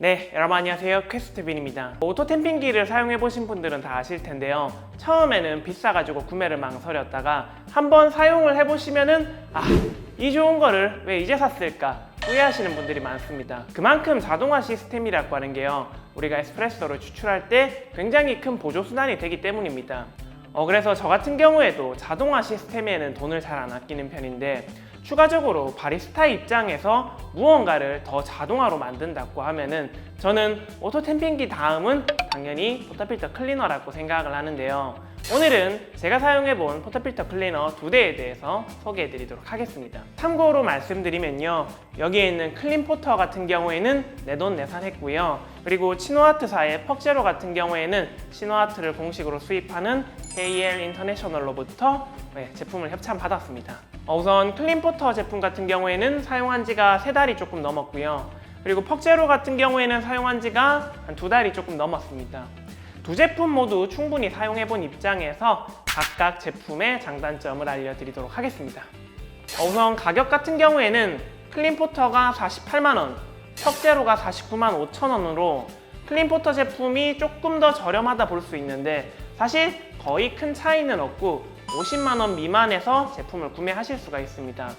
네, 여러분 안녕하세요. 퀘스트빈입니다. 오토 템핑기를 사용해보신 분들은 다 아실 텐데요. 처음에는 비싸가지고 구매를 망설였다가 한번 사용을 해보시면은 이 좋은 거를 왜 이제 샀을까 후회하시는 분들이 많습니다. 그만큼 자동화 시스템이라고 하는 게요, 우리가 에스프레소를 추출할 때 굉장히 큰 보조수단이 되기 때문입니다. 그래서 저 같은 경우에도 자동화 시스템에는 돈을 잘 안 아끼는 편인데, 추가적으로 바리스타 입장에서 무언가를 더 자동화로 만든다고 하면은 저는 오토 템핑기 다음은 당연히 포터필터 클리너라고 생각을 하는데요. 오늘은 제가 사용해본 포터필터 클리너 2대에 대해서 소개해드리도록 하겠습니다. 참고로 말씀드리면요, 여기에 있는 클린포터 같은 경우에는 내돈내산했고요. 그리고 치노아트사의 퍽제로 같은 경우에는 치노아트를 공식으로 수입하는 KL 인터내셔널로부터 제품을 협찬받았습니다. 우선 클린포터 제품 같은 경우에는 사용한 지가 3달이 조금 넘었고요. 그리고 퍽제로 같은 경우에는 사용한 지가 한 2달이 조금 넘었습니다. 두 제품 모두 충분히 사용해본 입장에서 각각 제품의 장단점을 알려드리도록 하겠습니다. 우선 가격 같은 경우에는 클린포터가 48만원, 퍽제로가 49만 5천원으로 클린포터 제품이 조금 더 저렴하다 볼 수 있는데, 사실 거의 큰 차이는 없고 50만원 미만에서 제품을 구매하실 수가 있습니다.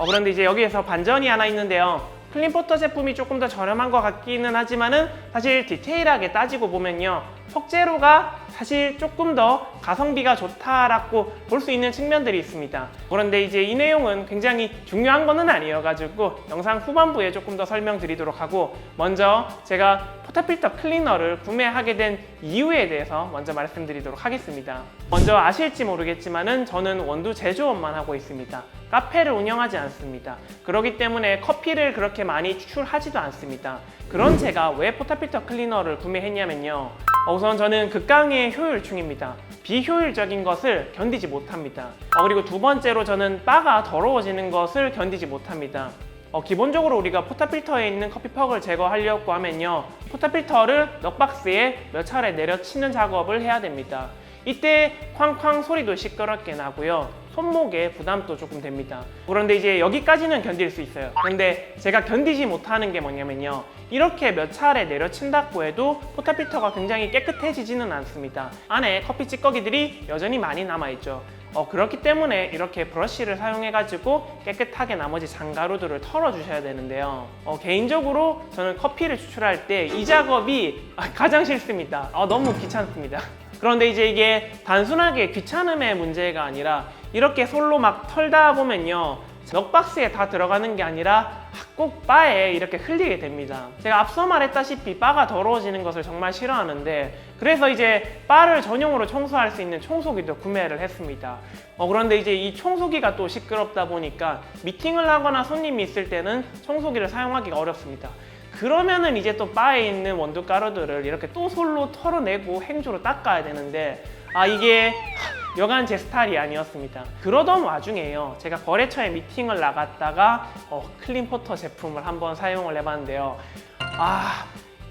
그런데 이제 여기에서 반전이 하나 있는데요. 클린포터 제품이 조금 더 저렴한 것 같기는 하지만은 사실 디테일하게 따지고 보면요, 퍽제로가 사실 조금 더 가성비가 좋다라고 볼 수 있는 측면들이 있습니다. 그런데 이제 이 내용은 굉장히 중요한 거는 아니어가지고 영상 후반부에 조금 더 설명드리도록 하고, 먼저 제가 포터필터 클리너를 구매하게 된 이유에 대해서 먼저 말씀드리도록 하겠습니다. 먼저 아실지 모르겠지만은 저는 원두 제조업만 하고 있습니다. 카페를 운영하지 않습니다. 그렇기 때문에 커피를 그렇게 많이 추출하지도 않습니다. 그런 제가 왜 포터필터 클리너를 구매했냐면요, 우선 저는 극강의 효율충입니다. 비효율적인 것을 견디지 못합니다. 그리고 두 번째로 저는 바가 더러워지는 것을 견디지 못합니다. 기본적으로 우리가 포터필터에 있는 커피퍽을 제거하려고 하면요, 포터필터를 넉박스에 몇 차례 내려치는 작업을 해야 됩니다. 이때 쾅쾅 소리도 시끄럽게 나고요, 손목에 부담도 조금 됩니다. 그런데 이제 여기까지는 견딜 수 있어요. 근데 제가 견디지 못하는 게 뭐냐면요, 이렇게 몇 차례 내려친다고 해도 포터필터가 굉장히 깨끗해지지는 않습니다. 안에 커피 찌꺼기들이 여전히 많이 남아있죠. 그렇기 때문에 이렇게 브러쉬를 사용해가지고 깨끗하게 나머지 잔가루들을 털어주셔야 되는데요. 개인적으로 저는 커피를 추출할 때 이 작업이 가장 싫습니다. 너무 귀찮습니다. 그런데 이제 이게 단순하게 귀찮음의 문제가 아니라 이렇게 솔로 막 털다 보면요, 넉박스에 다 들어가는 게 아니라 꼭 바에 이렇게 흘리게 됩니다. 제가 앞서 말했다시피 바가 더러워지는 것을 정말 싫어하는데, 그래서 이제 바를 전용으로 청소할 수 있는 청소기도 구매를 했습니다. 그런데 이제 이 청소기가 또 시끄럽다 보니까 미팅을 하거나 손님이 있을 때는 청소기를 사용하기가 어렵습니다. 그러면은 이제 또 바에 있는 원두 가루들을 이렇게 또 솔로 털어내고 행주로 닦아야 되는데, 이게 여간 제 스타일이 아니었습니다. 그러던 와중에요, 제가 거래처에 미팅을 나갔다가 클린포터 제품을 한번 사용을 해봤는데요,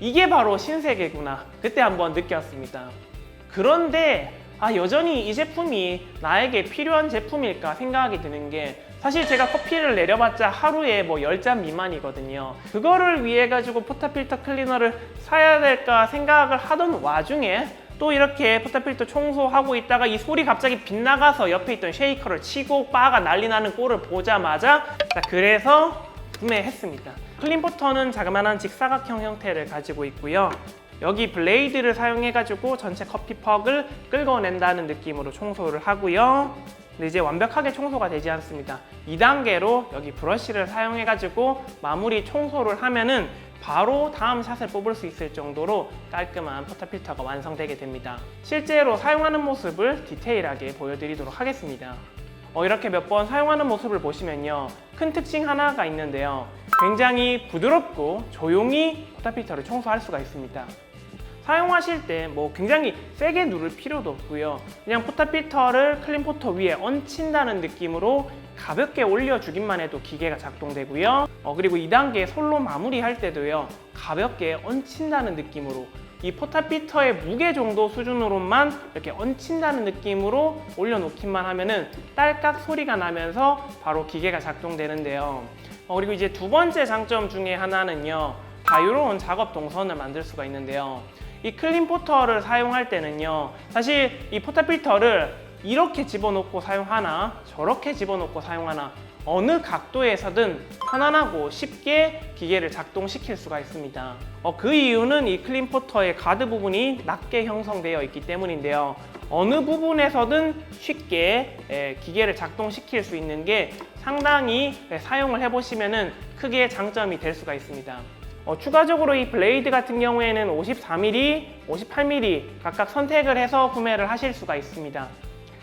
이게 바로 신세계구나, 그때 한번 느꼈습니다. 그런데 여전히 이 제품이 나에게 필요한 제품일까 생각이 드는 게, 사실 제가 커피를 내려봤자 하루에 10잔 미만이거든요. 그거를 위해 가지고 포터필터 클리너를 사야 될까 생각을 하던 와중에 또 이렇게 포터필터 청소하고 있다가 이 솔이 갑자기 빗나가서 옆에 있던 쉐이커를 치고 바가 난리 나는 꼴을 보자마자 그래서 구매했습니다. 클린포터는 자그마한 직사각형 형태를 가지고 있고요. 여기 블레이드를 사용해가지고 전체 커피퍽을 긁어낸다는 느낌으로 청소를 하고요. 근데 이제 완벽하게 청소가 되지 않습니다. 2단계로 여기 브러쉬를 사용해가지고 마무리 청소를 하면은 바로 다음 샷을 뽑을 수 있을 정도로 깔끔한 포터필터가 완성되게 됩니다. 실제로 사용하는 모습을 디테일하게 보여드리도록 하겠습니다. 이렇게 몇 번 사용하는 모습을 보시면요, 큰 특징 하나가 있는데요, 굉장히 부드럽고 조용히 포터필터를 청소할 수가 있습니다. 사용하실 때 굉장히 세게 누를 필요도 없고요, 그냥 포터필터를 클린포터 위에 얹힌다는 느낌으로 가볍게 올려주기만 해도 기계가 작동되고요. 그리고 2단계 솔로 마무리할 때도요, 가볍게 얹힌다는 느낌으로 이 포터필터의 무게 정도 수준으로만 이렇게 얹힌다는 느낌으로 올려놓기만 하면은 딸깍 소리가 나면서 바로 기계가 작동되는데요. 그리고 이제 두 번째 장점 중에 하나는요, 자유로운 작업 동선을 만들 수가 있는데요. 이 클린 포터를 사용할 때는요, 사실 이 포터 필터를 이렇게 집어넣고 사용하나 저렇게 집어넣고 사용하나 어느 각도에서든 편안하고 쉽게 기계를 작동시킬 수가 있습니다. 그 이유는 이 클린 포터의 가드 부분이 낮게 형성되어 있기 때문인데요. 어느 부분에서든 쉽게 기계를 작동시킬 수 있는 게 상당히 사용을 해보시면 크게 장점이 될 수가 있습니다. 추가적으로 이 블레이드 같은 경우에는 54mm, 58mm 각각 선택을 해서 구매를 하실 수가 있습니다.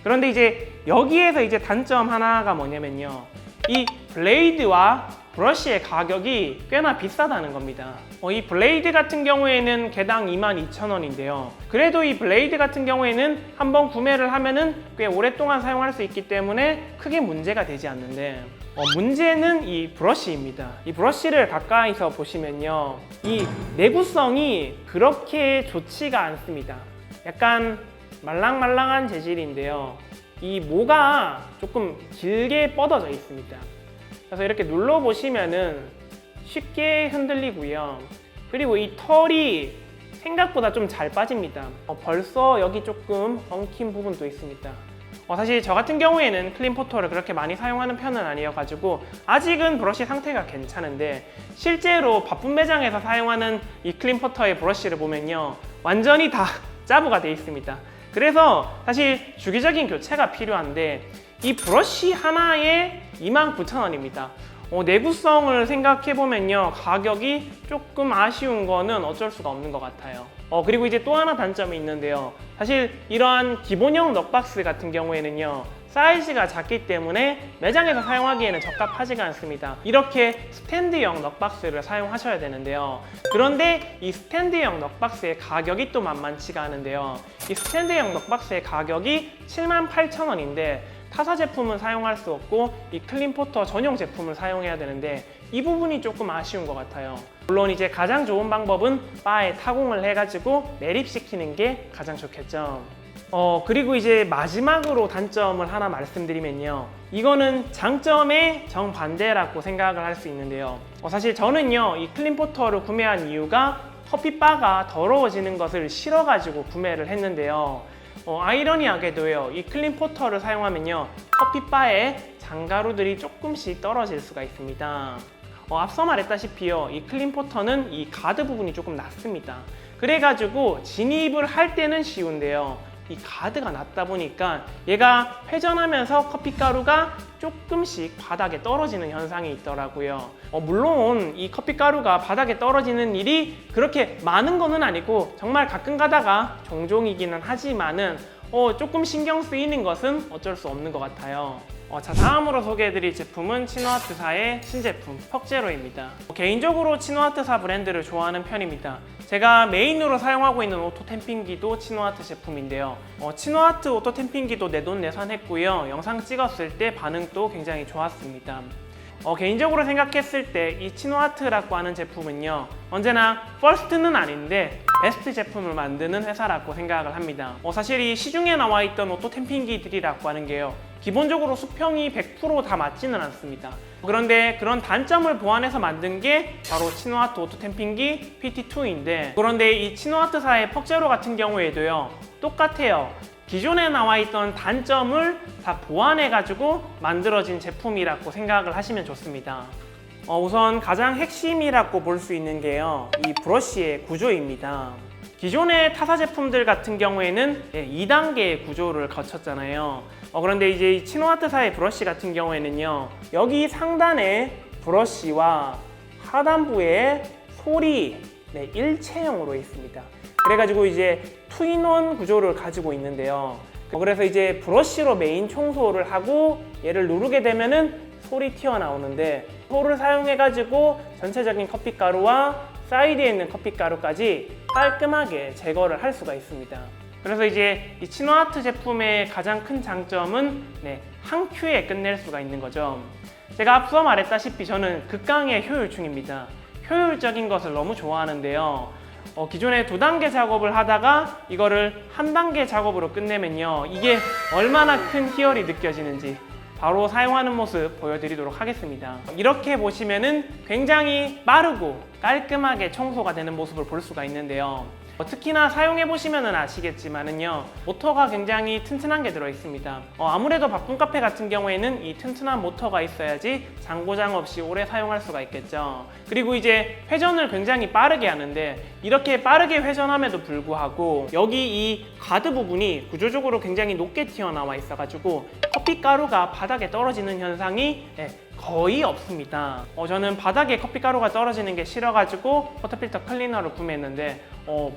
그런데 이제 여기에서 이제 단점 하나가 뭐냐면요, 이 블레이드와 브러쉬의 가격이 꽤나 비싸다는 겁니다. 이 블레이드 같은 경우에는 개당 22,000원인데요. 그래도 이 블레이드 같은 경우에는 한번 구매를 하면은 꽤 오랫동안 사용할 수 있기 때문에 크게 문제가 되지 않는데, 문제는 이 브러쉬입니다. 이 브러쉬를 가까이서 보시면요, 이 내구성이 그렇게 좋지가 않습니다. 약간 말랑말랑한 재질인데요. 이 모가 조금 길게 뻗어져 있습니다. 그래서 이렇게 눌러보시면은 쉽게 흔들리고요. 그리고 이 털이 생각보다 좀 잘 빠집니다. 벌써 여기 조금 엉킨 부분도 있습니다. 사실 저 같은 경우에는 클린 포터를 그렇게 많이 사용하는 편은 아니어가지고 아직은 브러쉬 상태가 괜찮은데, 실제로 바쁜 매장에서 사용하는 이 클린 포터의 브러쉬를 보면요, 완전히 다 짜부가 돼 있습니다. 그래서 사실 주기적인 교체가 필요한데 이 브러쉬 하나에 29,000원입니다. 내구성을 생각해보면요, 가격이 조금 아쉬운 거는 어쩔 수가 없는 것 같아요. 그리고 이제 또 하나 단점이 있는데요. 사실 이러한 기본형 넉박스 같은 경우에는요, 사이즈가 작기 때문에 매장에서 사용하기에는 적합하지가 않습니다. 이렇게 스탠드형 넉박스를 사용하셔야 되는데요. 그런데 이 스탠드형 넉박스의 가격이 또 만만치가 않은데요. 이 스탠드형 넉박스의 가격이 78,000원인데 타사 제품은 사용할 수 없고 이 클린 포터 전용 제품을 사용해야 되는데 이 부분이 조금 아쉬운 것 같아요. 물론 이제 가장 좋은 방법은 바에 타공을 해가지고 매립시키는 게 가장 좋겠죠. 그리고 이제 마지막으로 단점을 하나 말씀드리면요, 이거는 장점의 정반대라고 생각을 할 수 있는데요. 사실 저는요, 이 클린 포터를 구매한 이유가 커피바가 더러워지는 것을 싫어가지고 구매를 했는데요. 아이러니하게도요, 이 클린 포터를 사용하면요, 커피바에 장가루들이 조금씩 떨어질 수가 있습니다. 앞서 말했다시피요, 이 클린 포터는 이 가드 부분이 조금 낮습니다. 그래가지고 진입을 할 때는 쉬운데요, 이 가드가 낮다 보니까 얘가 회전하면서 커피가루가 조금씩 바닥에 떨어지는 현상이 있더라고요. 물론 이 커피가루가 바닥에 떨어지는 일이 그렇게 많은 거는 아니고 정말 가끔 가다가 종종이기는 하지만은 조금 신경 쓰이는 것은 어쩔 수 없는 것 같아요. 자, 다음으로 소개해드릴 제품은 치노아트사의 신제품 퍽제로입니다. 개인적으로 치노아트사 브랜드를 좋아하는 편입니다. 제가 메인으로 사용하고 있는 오토 템핑기도 치노아트 제품인데요. 치노아트 오토 템핑기도 내돈내산했고요. 영상 찍었을 때 반응도 굉장히 좋았습니다. 개인적으로 생각했을 때 이 치노아트라고 하는 제품은요, 언제나 퍼스트는 아닌데 베스트 제품을 만드는 회사라고 생각을 합니다. 사실 이 시중에 나와 있던 오토 템핑기들이라고 하는 게요, 기본적으로 수평이 100% 다 맞지는 않습니다. 그런데 그런 단점을 보완해서 만든 게 바로 치노아트 오토 템핑기 PT2인데, 그런데 이 치노아트사의 퍽제로 같은 경우에도요, 똑같아요. 기존에 나와 있던 단점을 다 보완해가지고 만들어진 제품이라고 생각을 하시면 좋습니다. 우선 가장 핵심이라고 볼 수 있는 게요, 이 브러쉬의 구조입니다. 기존의 타사 제품들 같은 경우에는 2단계의 구조를 거쳤잖아요. 그런데 이제 이 치노아트사의 브러쉬 같은 경우에는요, 여기 상단에 브러쉬와 하단부에 솔이 일체형으로 있습니다. 그래가지고 이제 투인원 구조를 가지고 있는데요. 그래서 이제 브러쉬로 메인 청소를 하고 얘를 누르게 되면은 솔이 튀어나오는데, 솔을 사용해가지고 전체적인 커피가루와 사이드에 있는 커피가루까지 깔끔하게 제거를 할 수가 있습니다. 그래서 이제 이 치노아트 제품의 가장 큰 장점은 한 큐에 끝낼 수가 있는 거죠. 제가 앞서 말했다시피 저는 극강의 효율충입니다. 효율적인 것을 너무 좋아하는데요. 기존에 2단계 작업을 하다가 이거를 1단계 작업으로 끝내면요, 이게 얼마나 큰 희열이 느껴지는지 바로 사용하는 모습 보여드리도록 하겠습니다. 이렇게 보시면은 굉장히 빠르고 깔끔하게 청소가 되는 모습을 볼 수가 있는데요. 특히나 사용해보시면 아시겠지만은요, 모터가 굉장히 튼튼한 게 들어있습니다. 아무래도 바쁜 카페 같은 경우에는 이 튼튼한 모터가 있어야지 장고장 없이 오래 사용할 수가 있겠죠. 그리고 이제 회전을 굉장히 빠르게 하는데, 이렇게 빠르게 회전함에도 불구하고 여기 이 가드 부분이 구조적으로 굉장히 높게 튀어나와 있어가지고 커피 가루가 바닥에 떨어지는 현상이 거의 없습니다. 저는 바닥에 커피 가루가 떨어지는 게 싫어가지고 포터필터 클리너를 구매했는데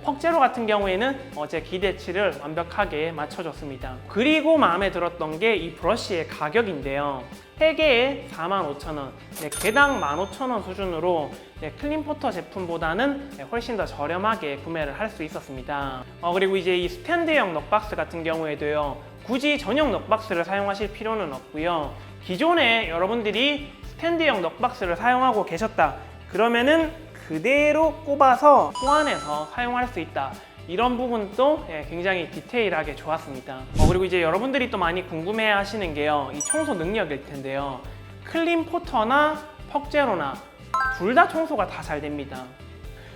퍽제로 같은 경우에는 제 기대치를 완벽하게 맞춰줬습니다. 그리고 마음에 들었던 게 이 브러쉬의 가격인데요. 3개에 45,000원, 개당 15,000원 수준으로 클린포터 제품보다는 훨씬 더 저렴하게 구매를 할 수 있었습니다. 그리고 이제 이 스탠드형 넉박스 같은 경우에도요, 굳이 전용 넉박스를 사용하실 필요는 없고요. 기존에 여러분들이 스탠드형 넉박스를 사용하고 계셨다 그러면은 그대로 꼽아서 소환해서 사용할 수 있다, 이런 부분도 굉장히 디테일하게 좋았습니다. 그리고 이제 여러분들이 또 많이 궁금해 하시는 게요, 이 청소 능력일 텐데요. 클린포터나 퍽제로나 둘 다 청소가 다 잘 됩니다.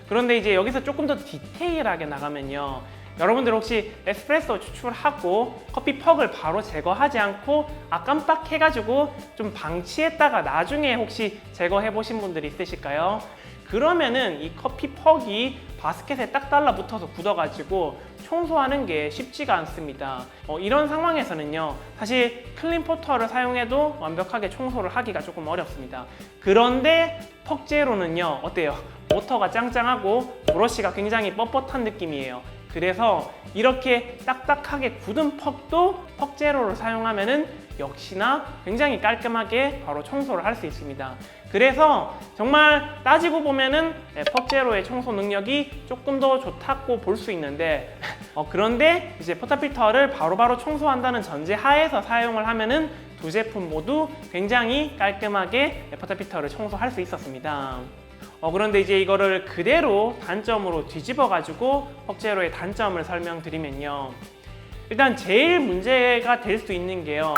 그런데 이제 여기서 조금 더 디테일하게 나가면요, 여러분들 혹시 에스프레소 추출하고 커피 퍽을 바로 제거하지 않고 깜빡 해가지고 좀 방치했다가 나중에 혹시 제거해 보신 분들이 있으실까요? 그러면은 이 커피 퍽이 바스켓에 딱 달라붙어서 굳어가지고 청소하는 게 쉽지가 않습니다. 이런 상황에서는요, 사실 클린포터를 사용해도 완벽하게 청소를 하기가 조금 어렵습니다. 그런데 퍽제로는요, 어때요? 모터가 짱짱하고 브러쉬가 굉장히 뻣뻣한 느낌이에요. 그래서 이렇게 딱딱하게 굳은 퍽도 퍽제로를 사용하면은 역시나 굉장히 깔끔하게 바로 청소를 할 수 있습니다. 그래서 정말 따지고 보면은 퍽제로의 청소 능력이 조금 더 좋다고 볼 수 있는데 그런데 이제 포터필터를 바로바로 청소한다는 전제 하에서 사용을 하면은 두 제품 모두 굉장히 깔끔하게 포터필터를 청소할 수 있었습니다. 그런데 이제 이거를 그대로 단점으로 뒤집어 가지고 퍽제로의 단점을 설명드리면요, 일단 제일 문제가 될 수 있는 게요,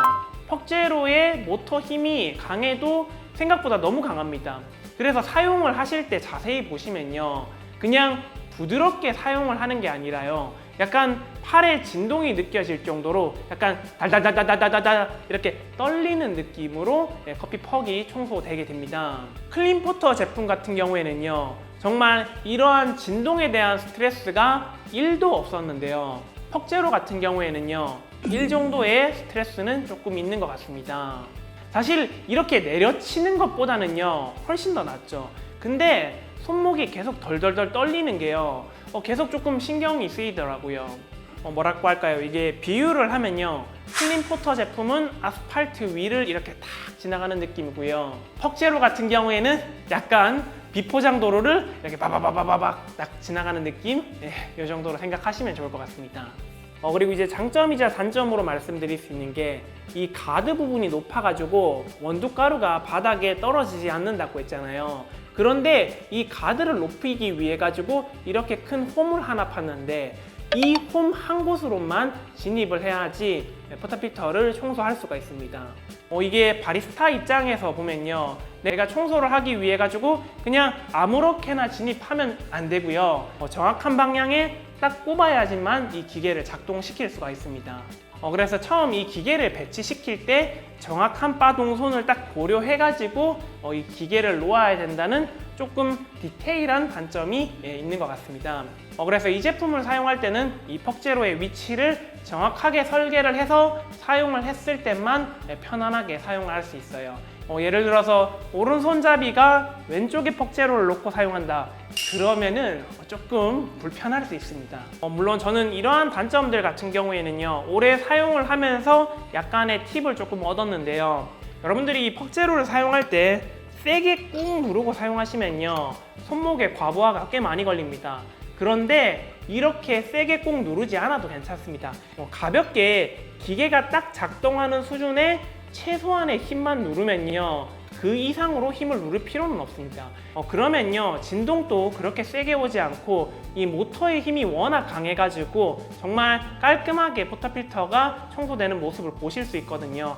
퍽제로의 모터 힘이 강해도 생각보다 너무 강합니다. 그래서 사용을 하실 때 자세히 보시면요, 그냥 부드럽게 사용을 하는 게 아니라요, 약간 팔에 진동이 느껴질 정도로 약간 달달달달달달달 이렇게 떨리는 느낌으로 커피 퍽이 청소되게 됩니다. 클린포터 제품 같은 경우에는요, 정말 이러한 진동에 대한 스트레스가 1도 없었는데요, 퍽제로 같은 경우에는요 1 정도의 스트레스는 조금 있는 것 같습니다. 사실 이렇게 내려치는 것보다는요 훨씬 더 낫죠. 근데 손목이 계속 덜덜덜 떨리는 게요, 계속 조금 신경이 쓰이더라고요. 뭐라고 할까요? 이게 비유를 하면요, 클린포터 제품은 아스팔트 위를 이렇게 탁 지나가는 느낌이고요, 퍽제로 같은 경우에는 약간 비포장 도로를 이렇게 바바바바바박 딱 지나가는 느낌? 이 정도로 생각하시면 좋을 것 같습니다. 그리고 이제 장점이자 단점으로 말씀드릴 수 있는 게, 이 가드 부분이 높아가지고 원두 가루가 바닥에 떨어지지 않는다고 했잖아요. 그런데 이 가드를 높이기 위해 가지고 이렇게 큰 홈을 하나 팠는데, 이 홈 한 곳으로만 진입을 해야지 포터필터를 청소할 수가 있습니다. 이게 바리스타 입장에서 보면요, 내가 청소를 하기 위해 가지고 그냥 아무렇게나 진입하면 안 되고요, 정확한 방향에 딱 꼽아야지만 이 기계를 작동시킬 수가 있습니다. 그래서 처음 이 기계를 배치시킬 때 정확한 바 동선을 딱 고려해 가지고 이 기계를 놓아야 된다는 조금 디테일한 단점이 있는 것 같습니다. 그래서 이 제품을 사용할 때는 이 퍽제로의 위치를 정확하게 설계를 해서 사용을 했을 때만 편안하게 사용을 할 수 있어요. 예를 들어서 오른손잡이가 왼쪽에 퍽제로를 놓고 사용한다 그러면은 조금 불편할 수 있습니다. 물론 저는 이러한 단점들 같은 경우에는요 오래 사용을 하면서 약간의 팁을 조금 얻었는데요, 여러분들이 이 퍽제로를 사용할 때 세게 꾹 누르고 사용하시면요 손목에 과부하가 꽤 많이 걸립니다. 그런데 이렇게 세게 꼭 누르지 않아도 괜찮습니다. 가볍게 기계가 딱 작동하는 수준의 최소한의 힘만 누르면요 그 이상으로 힘을 누를 필요는 없습니다. 그러면요 진동도 그렇게 세게 오지 않고 이 모터의 힘이 워낙 강해가지고 정말 깔끔하게 포터필터가 청소되는 모습을 보실 수 있거든요.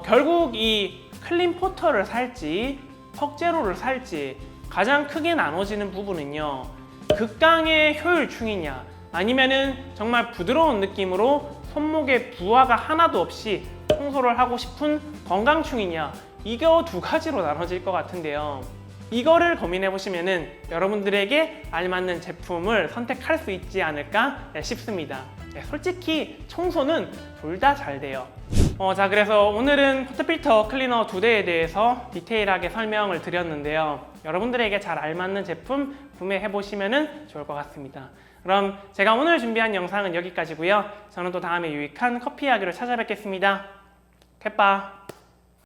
결국 이 클린 포터를 살지 턱제로를 살지 가장 크게 나눠지는 부분은요, 극강의 효율충이냐 아니면은 정말 부드러운 느낌으로 손목에 부하가 하나도 없이 청소를 하고 싶은 건강충이냐, 이거 두 가지로 나눠질 것 같은데요. 이거를 고민해 보시면은 여러분들에게 알맞는 제품을 선택할 수 있지 않을까 싶습니다. 솔직히 청소는 둘 다 잘 돼요. 자, 그래서 오늘은 포트필터 클리너 두 대에 대해서 디테일하게 설명을 드렸는데요. 여러분들에게 잘 알맞는 제품 구매해 보시면 좋을 것 같습니다. 그럼 제가 오늘 준비한 영상은 여기까지고요. 저는 또 다음에 유익한 커피 이야기로 찾아뵙겠습니다. 캣바.